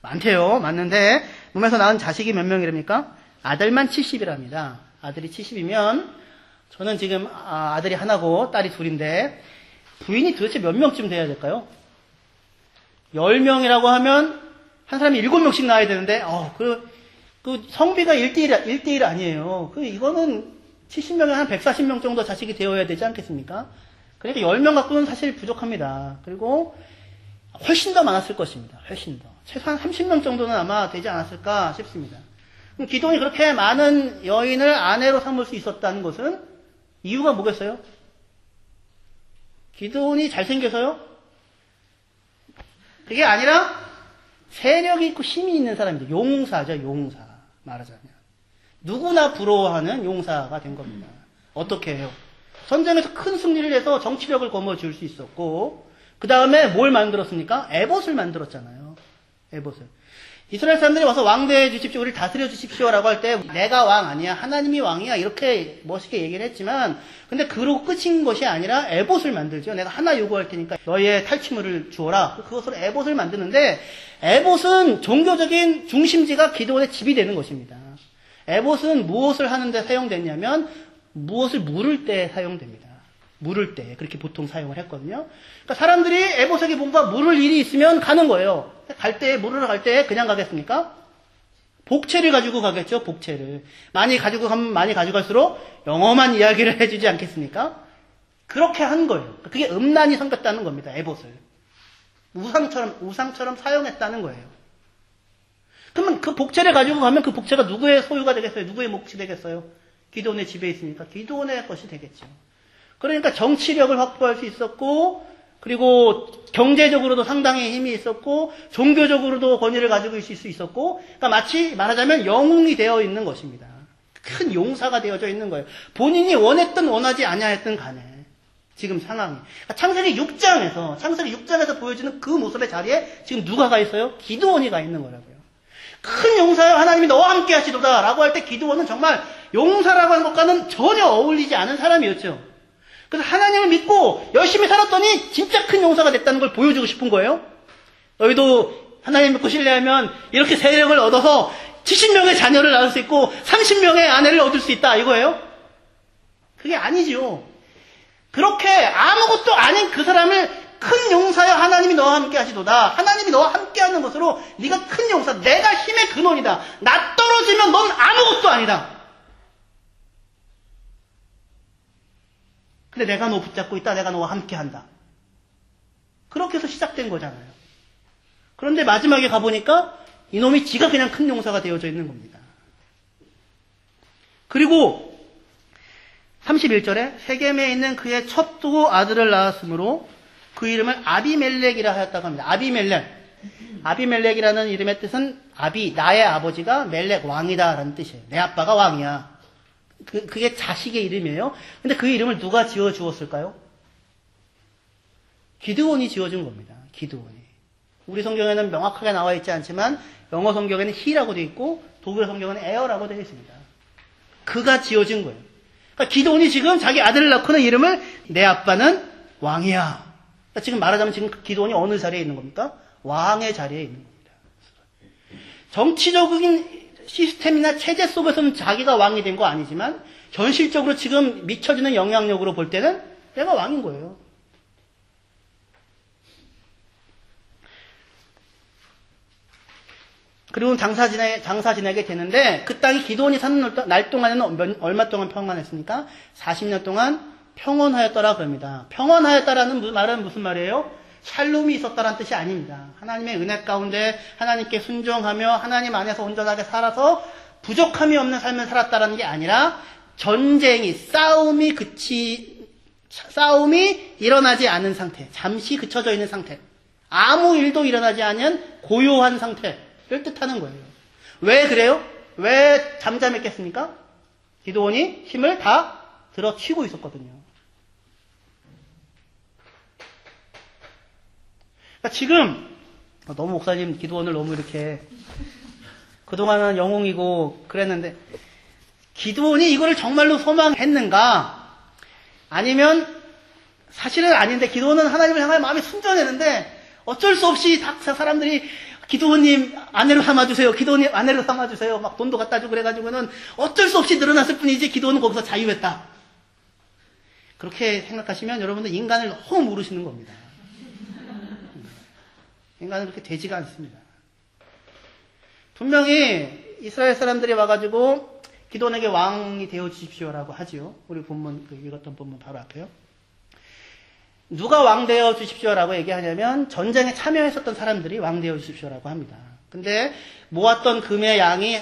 많대요. 맞는데 몸에서 낳은 자식이 몇 명이랍니까? 아들만 70이랍니다. 아들이 70이면 저는 지금 아들이 하나고 딸이 둘인데 부인이 도대체 몇 명쯤 돼야 될까요? 10명이라고 하면 한 사람이 7명씩 낳아야 되는데 그 성비가 1대1 아니에요. 이거는 70명에 한 140명 정도 자식이 되어야 되지 않겠습니까? 그러니까 10명 갖고는 사실 부족합니다. 그리고 훨씬 더 많았을 것입니다. 훨씬 더. 최소한 30명 정도는 아마 되지 않았을까 싶습니다. 그럼 기드온이 그렇게 많은 여인을 아내로 삼을 수 있었다는 것은 이유가 뭐겠어요? 기드온이 잘생겨서요? 그게 아니라 세력이 있고 힘이 있는 사람입니다. 용사죠, 용사. 말하자면. 누구나 부러워하는 용사가 된 겁니다. 어떻게 해요? 전쟁에서 큰 승리를 해서 정치력을 거머쥘 수 있었고, 그 다음에 뭘 만들었습니까? 에봇을 만들었잖아요. 에봇을. 이스라엘 사람들이 와서 왕대해 주십시오, 우리를 다스려 주십시오라고 할 때 내가 왕 아니야, 하나님이 왕이야 이렇게 멋있게 얘기를 했지만, 근데 그러고 끝인 것이 아니라 에봇을 만들죠. 내가 하나 요구할 테니까 너의 탈취물을 주어라. 그것으로 에봇을 만드는데, 에봇은 종교적인 중심지가 기드온의 집이 되는 것입니다. 에봇은 무엇을 하는데 사용됐냐면 무엇을 물을 때 사용됩니다. 물을 때 그렇게 보통 사용을 했거든요. 그러니까 사람들이 에봇에게 뭔가 물을 일이 있으면 가는 거예요. 물으러 갈 때 그냥 가겠습니까? 복채를 가지고 가겠죠. 복채를 많이 가지고 가면 많이 가져갈수록 영험한 이야기를 해주지 않겠습니까? 그렇게 한 거예요. 그게 음란이 생겼다는 겁니다. 에봇을 우상처럼 사용했다는 거예요. 그러면 그 복채를 가지고 가면 그 복채가 누구의 소유가 되겠어요? 누구의 몫이 되겠어요? 기드온의 집에 있으니까 기드온의 것이 되겠죠. 그러니까 정치력을 확보할 수 있었고, 그리고 경제적으로도 상당히 힘이 있었고, 종교적으로도 권위를 가지고 있을 수 있었고, 그러니까 마치 말하자면 영웅이 되어 있는 것입니다. 큰 용사가 되어져 있는 거예요. 본인이 원했든 원하지 아니하였든 간에 지금 상황이. 그러니까 창세기 6장에서 보여지는 그 모습의 자리에 지금 누가 가 있어요? 기드온이 가 있는 거라고요. 큰 용사여 하나님이 너와 함께 하시도다 라고 할 때 기드온은 정말 용사라고 하는 것과는 전혀 어울리지 않은 사람이었죠. 그래서 하나님을 믿고 열심히 살았더니 진짜 큰 용사가 됐다는 걸 보여주고 싶은 거예요. 너희도 하나님 믿고 신뢰하면 이렇게 세력을 얻어서 70명의 자녀를 낳을 수 있고 30명의 아내를 얻을 수 있다 이거예요? 그게 아니죠. 그렇게 아무것도 아닌 그 사람을 큰 용사여 하나님이 너와 함께 하시도다. 하나님이 너와 함께 하는 것으로 네가 큰 용사, 내가 힘의 근원이다. 나 떨어지면 넌 아무것도 아니다. 근데 내가 너 붙잡고 있다. 내가 너와 함께 한다. 그렇게 해서 시작된 거잖아요. 그런데 마지막에 가보니까 이놈이 지가 그냥 큰 용사가 되어져 있는 겁니다. 그리고 31절에 세겜에 있는 그의 첫 두 아들을 낳았으므로 그 이름을 아비멜렉이라 하였다고 합니다. 아비멜렉. 아비멜렉이라는 이름의 뜻은 아비, 나의 아버지가 멜렉, 왕이다라는 뜻이에요. 내 아빠가 왕이야. 그게 자식의 이름이에요. 근데 그 이름을 누가 지어 주었을까요? 기드온이 지어준 겁니다. 기드온이. 우리 성경에는 명확하게 나와 있지 않지만 영어 성경에는 he라고 되어 있고 독일 성경에는 ear라고 되어 있습니다. 그가 지어준 거예요. 그러니까 기드온이 지금 자기 아들을 낳고는 이름을 내 아빠는 왕이야. 그러니까 지금 말하자면 지금 기드온이 어느 자리에 있는 겁니까? 왕의 자리에 있는 겁니다. 정치적인 시스템이나 체제 속에서는 자기가 왕이 된 거 아니지만 현실적으로 지금 미쳐지는 영향력으로 볼 때는 내가 왕인 거예요. 그리고 장사 지내게 되는데 그 땅이 기드온이 사는 날 동안에는 얼마 동안 평안했습니까? 40년 동안 평온하였더라 그럽니다. 평온하였다라는 말은 무슨 말이에요? 샬롬이 있었다라는 뜻이 아닙니다. 하나님의 은혜 가운데 하나님께 순종하며 하나님 안에서 온전하게 살아서 부족함이 없는 삶을 살았다라는 게 아니라 전쟁이, 싸움이 일어나지 않은 상태, 잠시 그쳐져 있는 상태, 아무 일도 일어나지 않은 고요한 상태를 뜻하는 거예요. 왜 그래요? 왜 잠잠했겠습니까? 기드온이 힘을 다 들어치고 있었거든요. 그러니까 지금 너무 목사님 기드온을 너무 이렇게 그동안은 영웅이고 그랬는데 기드온이 이거를 정말로 소망했는가? 아니면 사실은 아닌데 기드온은 하나님을 향하여 마음이 순전했는데 어쩔 수 없이 사람들이 기드온님 아내로 삼아주세요. 기드온님 아내로 삼아주세요. 막 돈도 갖다 주고 그래가지고는 어쩔 수 없이 늘어났을 뿐이지 기드온은 거기서 자유했다. 그렇게 생각하시면 여러분들 인간을 너무 모르시는 겁니다. 인간은 그렇게 되지가 않습니다. 분명히 이스라엘 사람들이 와가지고 기드온에게 왕이 되어 주십시오라고 하지요. 우리 본문, 읽었던 본문 바로 앞에요. 누가 왕 되어 주십시오라고 얘기하냐면 전쟁에 참여했었던 사람들이 왕 되어 주십시오라고 합니다. 근데 모았던 금의 양이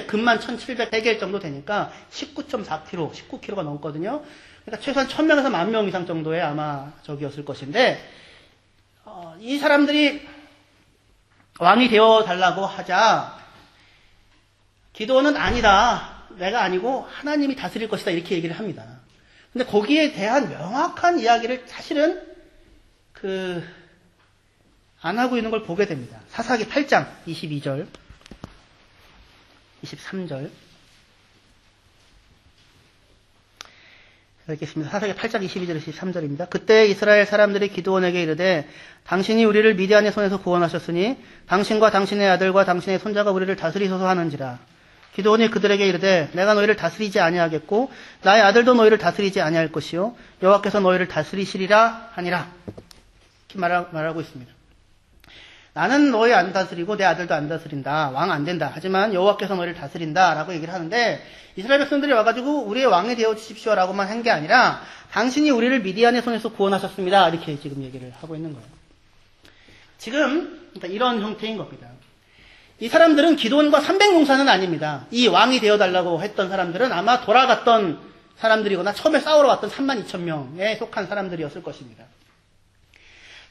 금만 1700 정도 되니까 19.4kg, 19kg가 넘거든요. 그러니까 최소한 1000명에서 10,000명 이상 정도의 아마 적이었을 것인데 이 사람들이 왕이 되어 달라고 하자 기드온은 아니다. 내가 아니고 하나님이 다스릴 것이다. 이렇게 얘기를 합니다. 근데 거기에 대한 명확한 이야기를 사실은 안 하고 있는 걸 보게 됩니다. 사사기 8장 22절, 23절. 읽겠습니다. 사사기 8장 22절, 23절입니다. 그때 이스라엘 사람들이 기드온에게 이르되 당신이 우리를 미디안의 손에서 구원하셨으니 당신과 당신의 아들과 당신의 손자가 우리를 다스리소서 하는지라. 기드온이 그들에게 이르되 내가 너희를 다스리지 아니하겠고 나의 아들도 너희를 다스리지 아니할 것이요 여호와께서 너희를 다스리시리라 하니라. 이렇게 말하고 있습니다. 나는 너희 안 다스리고 내 아들도 안 다스린다. 왕 안 된다. 하지만 여호와께서 너희를 다스린다 라고 얘기를 하는데 이스라엘 백성들이 와가지고 우리의 왕이 되어 주십시오 라고만 한 게 아니라 당신이 우리를 미디안의 손에서 구원하셨습니다. 이렇게 지금 얘기를 하고 있는 거예요. 지금 이런 형태인 겁니다. 이 사람들은 기드온과 300용사는 아닙니다. 이 왕이 되어달라고 했던 사람들은 아마 돌아갔던 사람들이거나 처음에 싸우러 왔던 32,000명에 속한 사람들이었을 것입니다.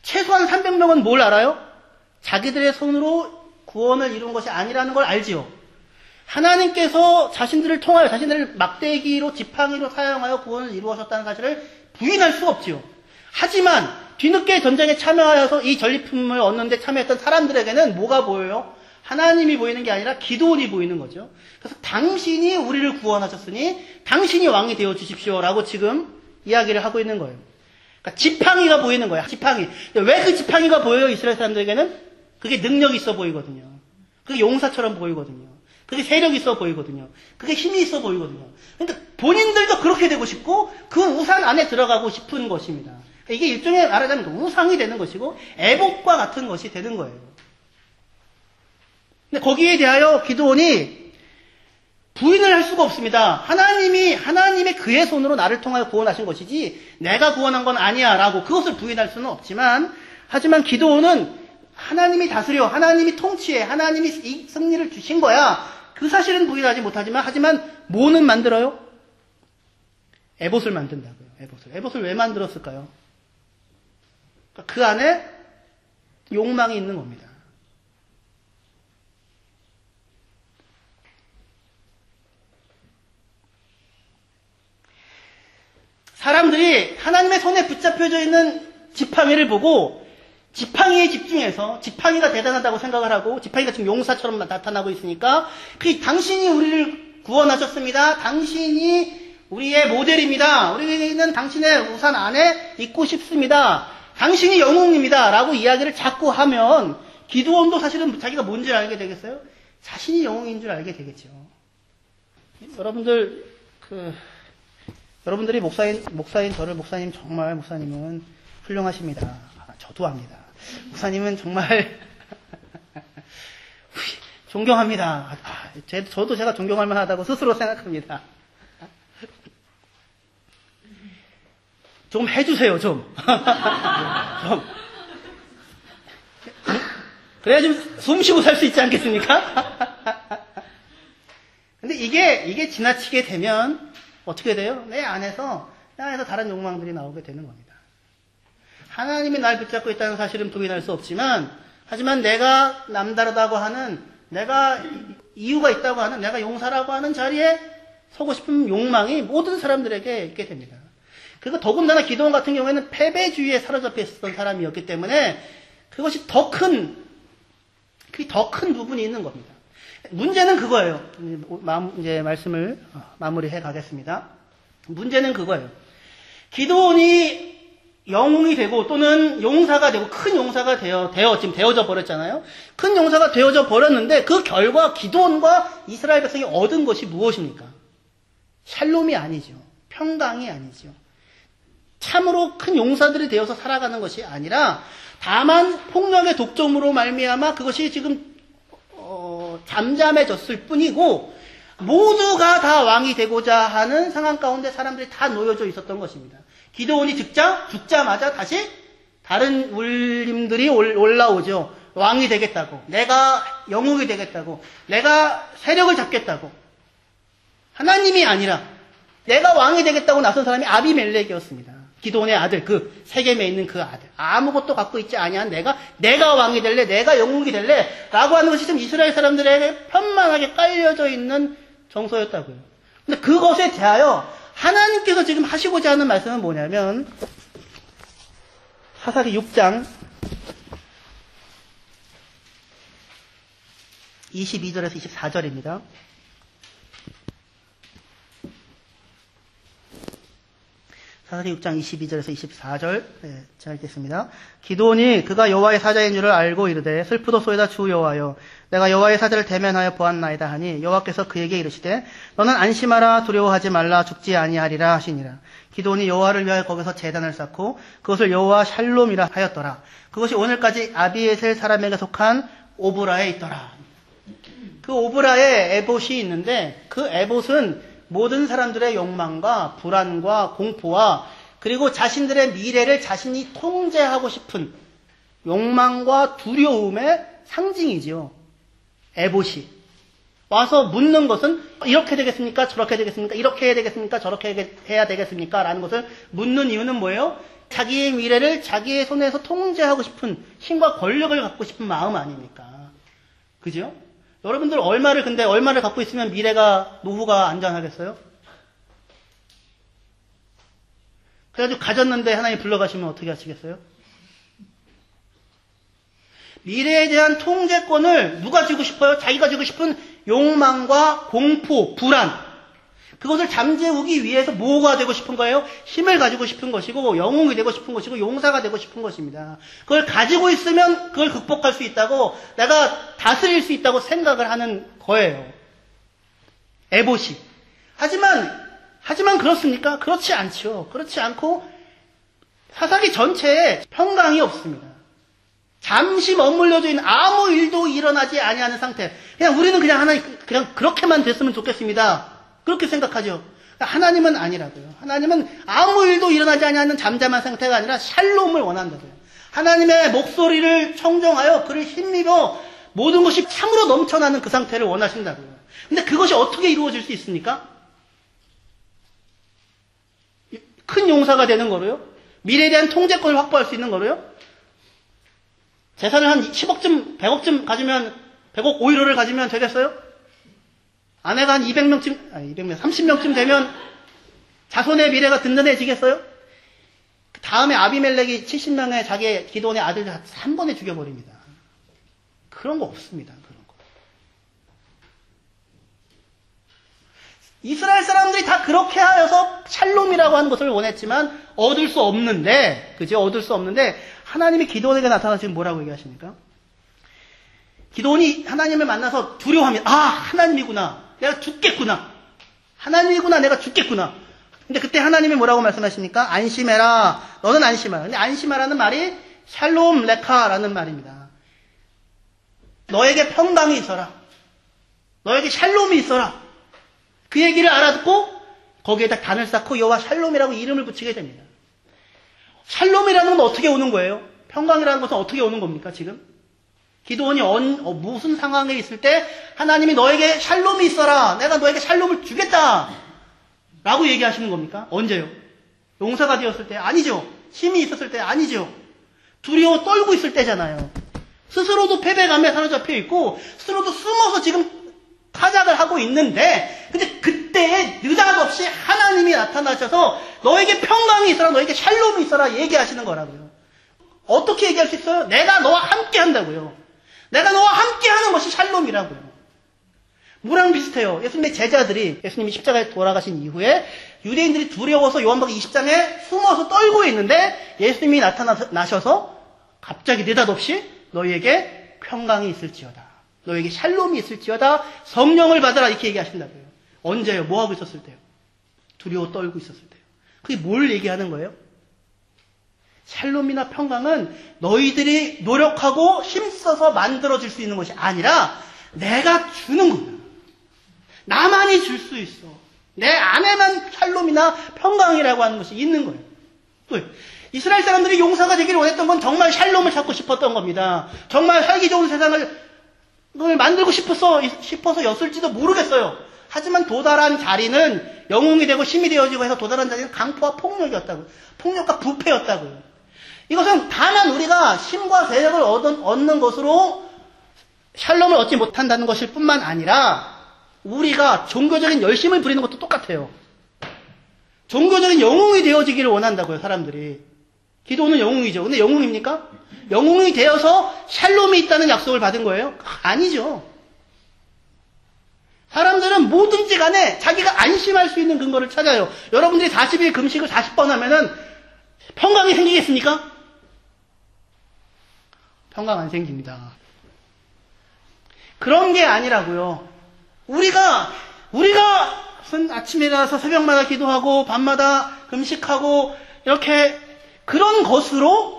최소한 300명은 뭘 알아요? 자기들의 손으로 구원을 이룬 것이 아니라는 걸 알지요. 하나님께서 자신들을 통하여 자신들을 막대기로 지팡이로 사용하여 구원을 이루어졌다는 사실을 부인할 수가 없지요. 하지만 뒤늦게 전쟁에 참여하여서 이 전리품을 얻는데 참여했던 사람들에게는 뭐가 보여요? 하나님이 보이는 게 아니라 기드온이 보이는 거죠. 그래서 당신이 우리를 구원하셨으니 당신이 왕이 되어 주십시오라고 지금 이야기를 하고 있는 거예요. 그러니까 지팡이가 보이는 거예요. 지팡이. 왜 그 지팡이가 보여요? 이스라엘 사람들에게는 그게 능력 있어 보이거든요. 그게 용사처럼 보이거든요. 그게 세력 있어 보이거든요. 그게 힘이 있어 보이거든요. 그러니까 본인들도 그렇게 되고 싶고 그 우산 안에 들어가고 싶은 것입니다. 이게 일종의 말하자면 우상이 되는 것이고 애복과 같은 것이 되는 거예요. 근데 거기에 대하여 기드온이 부인을 할 수가 없습니다. 하나님의 그의 손으로 나를 통하여 구원하신 것이지 내가 구원한 건 아니야 라고 그것을 부인할 수는 없지만, 하지만 기드온은 하나님이 다스려, 하나님이 통치해, 하나님이 이 승리를 주신 거야. 그 사실은 부인하지 못하지만, 하지만 뭐는 만들어요? 에봇을 만든다고요. 에봇을 왜 만들었을까요? 그 안에 욕망이 있는 겁니다. 사람들이 하나님의 손에 붙잡혀져 있는 지팡이를 보고 지팡이에 집중해서 지팡이가 대단하다고 생각을 하고, 지팡이가 지금 용사처럼 나타나고 있으니까 당신이 우리를 구원하셨습니다. 당신이 우리의 모델입니다. 우리는 당신의 우산 안에 있고 싶습니다. 당신이 영웅입니다. 라고 이야기를 자꾸 하면 기드온도 사실은 자기가 뭔지 알게 되겠어요? 자신이 영웅인 줄 알게 되겠죠. 여러분들이 목사인 저를, 목사님은 훌륭하십니다. 저도 합니다. 목사님은 정말 존경합니다. 저도 제가 존경할 만하다고 스스로 생각합니다. 좀 해주세요, 좀. 그래야 좀 숨 쉬고 살 수 있지 않겠습니까? 근데 이게 지나치게 되면 어떻게 돼요? 내 안에서 다른 욕망들이 나오게 되는 겁니다. 하나님이 날 붙잡고 있다는 사실은 부인할 수 없지만, 하지만 내가 남다르다고 하는, 내가 이유가 있다고 하는, 내가 용사라고 하는 자리에 서고 싶은 욕망이 모든 사람들에게 있게 됩니다. 그리고 더군다나 기드온 같은 경우에는 패배주의에 사로잡혀 있었던 사람이었기 때문에 그것이 더 큰 부분이 있는 겁니다. 문제는 그거예요. 이제 말씀을 마무리해 가겠습니다. 문제는 그거예요. 기드온이 영웅이 되고 또는 용사가 되고 큰 용사가 지금 되어져 버렸잖아요. 큰 용사가 되어져 버렸는데 그 결과 기드온과 이스라엘 백성이 얻은 것이 무엇입니까? 샬롬이 아니죠. 평강이 아니죠. 참으로 큰 용사들이 되어서 살아가는 것이 아니라 다만 폭력의 독점으로 말미암아 그것이 지금 잠잠해졌을 뿐이고, 모두가 다 왕이 되고자 하는 상황 가운데 사람들이 다 놓여져 있었던 것입니다. 기드온이 죽자마자 다시 다른 울림들이 올라오죠. 왕이 되겠다고, 내가 영웅이 되겠다고, 내가 세력을 잡겠다고. 하나님이 아니라 내가 왕이 되겠다고 나선 사람이 아비멜렉이었습니다. 기드온의 아들, 그 세겜에 있는 그 아들, 아무것도 갖고 있지 아니한 내가 왕이 될래, 내가 영웅이 될래 라고 하는 것이 지금 이스라엘 사람들에게 편만하게 깔려져 있는 정서였다고요. 근데 그것에 대하여 하나님께서 지금 하시고자 하는 말씀은 뭐냐면 사사기 6장 22절에서 24절입니다. 사사기 6장 22절에서 24절 제가 읽겠습니다. 기드온이 그가 여호와의 사자인 줄을 알고 이르되 슬프도소이다 주 여호와여, 내가 여호와의 사자를 대면하여 보았나이다 하니 여호와께서 그에게 이르시되 너는 안심하라, 두려워하지 말라, 죽지 아니하리라 하시니라. 기드온이 여호와를 위하여 거기서 제단을 쌓고 그것을 여호와 샬롬이라 하였더라. 그것이 오늘까지 아비에셀 사람에게 속한 오브라에 있더라. 그 오브라에 에봇이 있는데 그 에봇은 모든 사람들의 욕망과 불안과 공포와 그리고 자신들의 미래를 자신이 통제하고 싶은 욕망과 두려움의 상징이지요. 에봇이 와서 묻는 것은 이렇게 되겠습니까? 저렇게 되겠습니까? 이렇게 해야 되겠습니까? 저렇게 해야 되겠습니까? 라는 것을 묻는 이유는 뭐예요? 자기의 미래를 자기의 손에서 통제하고 싶은 힘과 권력을 갖고 싶은 마음 아닙니까? 그죠? 여러분들 얼마를 갖고 있으면 노후가 안전하겠어요? 그래가지고 가졌는데 하나님 불러가시면 어떻게 하시겠어요? 미래에 대한 통제권을 누가 쥐고 싶어요? 자기가 쥐고 싶은 욕망과 공포, 불안. 그것을 잠재우기 위해서 뭐가 되고 싶은 거예요? 힘을 가지고 싶은 것이고, 영웅이 되고 싶은 것이고, 용사가 되고 싶은 것입니다. 그걸 가지고 있으면 그걸 극복할 수 있다고, 내가 다스릴 수 있다고 생각을 하는 거예요. 에봇이. 하지만 그렇습니까? 그렇지 않죠. 그렇지 않고, 사사기 전체에 평강이 없습니다. 잠시 머물러져 있는 아무 일도 일어나지 아니하는 상태. 그냥 우리는 그냥 하나님 그냥 그렇게만 됐으면 좋겠습니다. 그렇게 생각하죠. 하나님은 아니라고요. 하나님은 아무 일도 일어나지 아니하는 잠잠한 상태가 아니라 샬롬을 원한다고요. 하나님의 목소리를 청정하여 그를 힘입어 모든 것이 참으로 넘쳐나는 그 상태를 원하신다고요. 근데 그것이 어떻게 이루어질 수 있습니까? 큰 용사가 되는 거로요? 미래에 대한 통제권을 확보할 수 있는 거로요? 재산을 한 10억쯤, 100억쯤 가지면, 100억 오이로를 가지면 되겠어요? 아내가 한 200명쯤, 30명쯤 되면 자손의 미래가 든든해지겠어요? 그 다음에 아비멜렉이 70명의 자기 기도원의 아들들 한 번에 죽여버립니다. 그런 거 없습니다. 그런 거. 이스라엘 사람들이 다 그렇게 하여서 샬롬이라고 하는 것을 원했지만 얻을 수 없는데, 그죠? 얻을 수 없는데 하나님이 기도원에게 나타나서 지금 뭐라고 얘기하십니까? 기도원이 하나님을 만나서 두려워하면 하나님이구나. 내가 죽겠구나. 하나님이구나. 내가 죽겠구나. 근데 그때 하나님이 뭐라고 말씀하십니까? 안심해라. 너는 안심하라. 근데 안심하라는 말이 샬롬 레카라는 말입니다. 너에게 평강이 있어라. 너에게 샬롬이 있어라. 그 얘기를 알아듣고 거기에다 단을 쌓고 여호와 샬롬이라고 이름을 붙이게 됩니다. 샬롬이라는 건 어떻게 오는 거예요? 평강이라는 것은 어떻게 오는 겁니까, 지금? 기도원이 무슨 상황에 있을 때 하나님이 너에게 샬롬이 있어라. 내가 너에게 샬롬을 주겠다. 라고 얘기하시는 겁니까? 언제요? 용사가 되었을 때? 아니죠. 힘이 있었을 때? 아니죠. 두려워 떨고 있을 때잖아요. 스스로도 패배감에 사로잡혀 있고 스스로도 숨어서 지금 타작을 하고 있는데 근데 그때 느닷없이 하나님이 나타나셔서 너에게 평강이 있어라. 너에게 샬롬이 있어라. 얘기하시는 거라고요. 어떻게 얘기할 수 있어요? 내가 너와 함께 한다고요. 내가 너와 함께 하는 것이 샬롬이라고요. 뭐랑 비슷해요? 예수님의 제자들이 예수님이 십자가에 돌아가신 이후에 유대인들이 두려워서 요한복음 20장에 숨어서 떨고 있는데 예수님이 나타나셔서 갑자기 느닷없이 너희에게 평강이 있을지어다. 너희에게 샬롬이 있을지어다. 성령을 받아라. 이렇게 얘기하신다고요. 언제요? 뭐하고 있었을 때요? 두려워 떨고 있었을 때요. 그게 뭘 얘기하는 거예요? 샬롬이나 평강은 너희들이 노력하고 힘써서 만들어질 수 있는 것이 아니라 내가 주는 거야. 나만이 줄 수 있어. 내 안에만 샬롬이나 평강이라고 하는 것이 있는 거예요. 왜? 이스라엘 사람들이 용사가 되기를 원했던 건 정말 샬롬을 찾고 싶었던 겁니다. 정말 살기 좋은 세상을 만들고 싶어서였을지도 모르겠어요. 하지만 도달한 자리는 영웅이 되고 힘이 되어지고 해서 도달한 자리는 강포와 폭력이었다고요. 폭력과 부패였다고요. 이것은 다만 우리가 힘과 세력을 얻는 것으로 샬롬을 얻지 못한다는 것일 뿐만 아니라 우리가 종교적인 열심을 부리는 것도 똑같아요. 종교적인 영웅이 되어지기를 원한다고요, 사람들이. 기도는 영웅이죠. 근데 영웅입니까? 영웅이 되어서 샬롬이 있다는 약속을 받은 거예요? 아니죠. 사람들은 뭐든지 간에 자기가 안심할 수 있는 근거를 찾아요. 여러분들이 40일 금식을 40번 하면은 평강이 생기겠습니까? 평강 안 생깁니다. 그런 게 아니라고요. 우리가 무슨 아침에 일어나서 새벽마다 기도하고 밤마다 금식하고 이렇게 그런 것으로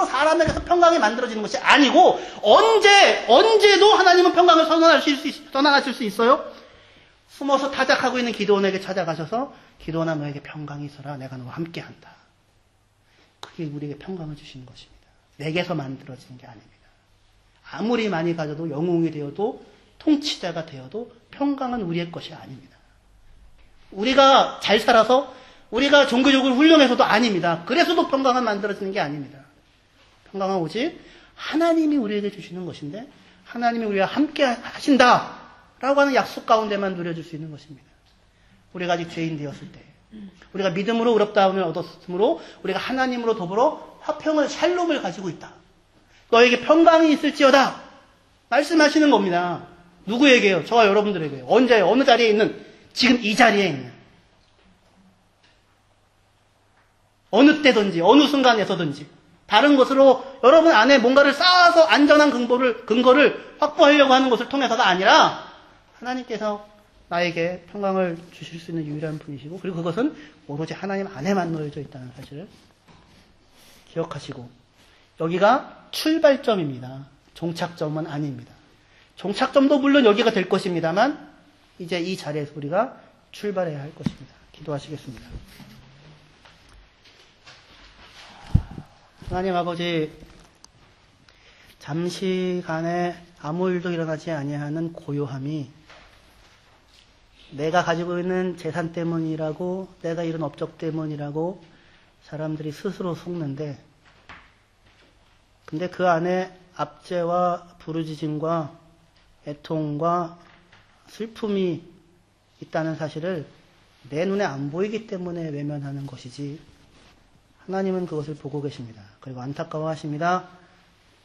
사람에게서 평강이 만들어지는 것이 아니고 언제도 하나님은 평강을 선언하실 수 있어요? 숨어서 타작하고 있는 기도원에게 찾아가셔서 기도원아 너에게 평강이 있어라. 내가 너와 함께한다. 그게 우리에게 평강을 주시는 것입니다. 내게서 만들어지는 게 아닙니다. 아무리 많이 가져도 영웅이 되어도 통치자가 되어도 평강은 우리의 것이 아닙니다. 우리가 잘 살아서 우리가 종교적으로 훌륭해서도 아닙니다. 그래서도 평강은 만들어지는 게 아닙니다. 평강은 오직 하나님이 우리에게 주시는 것인데 하나님이 우리와 함께 하신다라고 하는 약속 가운데만 누려질 수 있는 것입니다. 우리가 아직 죄인 되었을 때 우리가 믿음으로 의롭다함을 얻었으므로 우리가 하나님으로 더불어 화평을 샬롬을 가지고 있다. 너에게 평강이 있을지어다 말씀하시는 겁니다. 누구에게요? 저와 여러분들에게요. 언제요? 어느 자리에 있는? 지금 이 자리에 있는. 어느 때든지 어느 순간에서든지 다른 것으로 여러분 안에 뭔가를 쌓아서 안전한 근거를 확보하려고 하는 것을 통해서가 아니라 하나님께서 나에게 평강을 주실 수 있는 유일한 분이시고 그리고 그것은 오로지 하나님 안에만 놓여져 있다는 사실을 기억하시고, 여기가 출발점입니다. 종착점은 아닙니다. 종착점도 물론 여기가 될 것입니다만 이제 이 자리에서 우리가 출발해야 할 것입니다. 기도하시겠습니다. 하나님 아버지, 잠시간에 아무 일도 일어나지 아니하는 고요함이 내가 가지고 있는 재산 때문이라고, 내가 이룬 업적 때문이라고 사람들이 스스로 속는데, 근데 그 안에 압제와 부르짖음과 애통과 슬픔이 있다는 사실을 내 눈에 안 보이기 때문에 외면하는 것이지, 하나님은 그것을 보고 계십니다. 그리고 안타까워하십니다.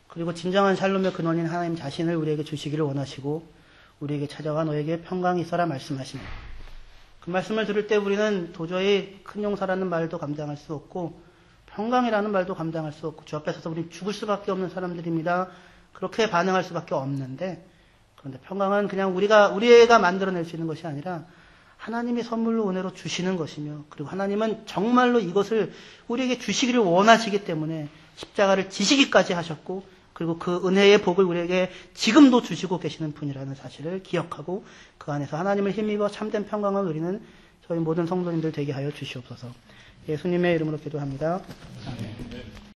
그리고 진정한 샬롬의 근원인 하나님 자신을 우리에게 주시기를 원하시고, 우리에게 찾아와 너에게 평강이 있어라 말씀하십니다. 그 말씀을 들을 때 우리는 도저히 큰 용서라는 말도 감당할 수 없고, 평강이라는 말도 감당할 수 없고, 주 앞에 서서 우리는 죽을 수밖에 없는 사람들입니다. 그렇게 반응할 수밖에 없는데, 그런데 평강은 그냥 우리가 만들어낼 수 있는 것이 아니라 하나님이 선물로 은혜로 주시는 것이며, 그리고 하나님은 정말로 이것을 우리에게 주시기를 원하시기 때문에 십자가를 지시기까지 하셨고, 그리고 그 은혜의 복을 우리에게 지금도 주시고 계시는 분이라는 사실을 기억하고 그 안에서 하나님을 힘입어 참된 평강을 누리는 저희 모든 성도님들 되게 하여 주시옵소서. 예수님의 이름으로 기도합니다. 아멘.